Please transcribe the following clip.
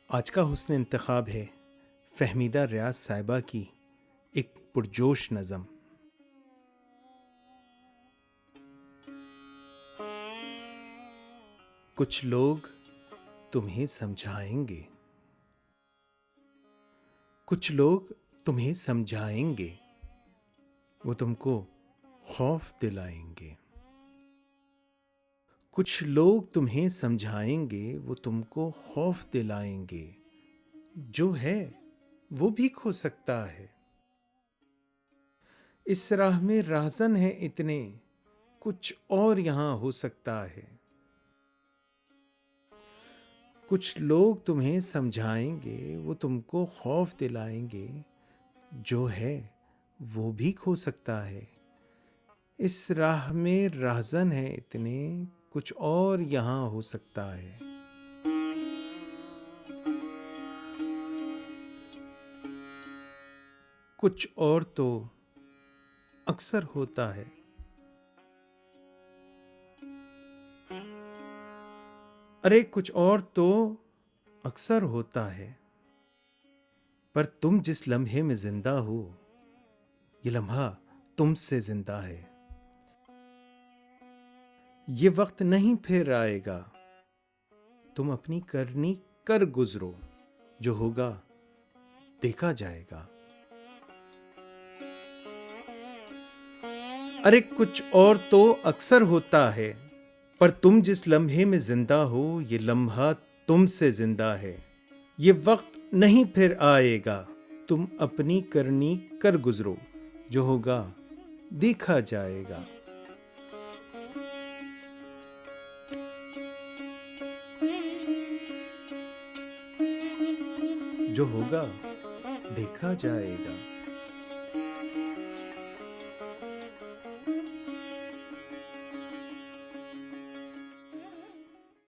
آج کا حسن انتخاب ہے فہمیدہ ریاض صاحبہ کی ایک پرجوش نظم۔ کچھ لوگ تمہیں سمجھائیں گے، کچھ لوگ تمہیں سمجھائیں گے، وہ تم کو خوف دلائیں گے۔ کچھ لوگ تمہیں سمجھائیں گے، وہ تم کو خوف دلائیں گے، جو ہے وہ بھی کھو سکتا ہے۔ اس راہ میں راہزن ہے اتنے، کچھ اور یہاں ہو سکتا ہے۔ کچھ لوگ تمہیں سمجھائیں گے، وہ تم کو خوف دلائیں گے، جو ہے وہ بھی کھو سکتا ہے۔ اس راہ میں راہزن ہے اتنے، کچھ اور یہاں ہو سکتا ہے۔ کچھ اور تو اکثر ہوتا ہے، ارے کچھ اور تو اکثر ہوتا ہے، پر تم جس لمحے میں زندہ ہو، یہ لمحہ تم سے زندہ ہے۔ یہ وقت نہیں پھر آئے گا، تم اپنی کرنی کر گزرو، جو ہوگا دیکھا جائے گا۔ ارے کچھ اور تو اکثر ہوتا ہے، پر تم جس لمحے میں زندہ ہو، یہ لمحہ تم سے زندہ ہے۔ یہ وقت نہیں پھر آئے گا، تم اپنی کرنی کر گزرو، جو ہوگا دیکھا جائے گا۔ جو ہوگا دیکھا جائے گا۔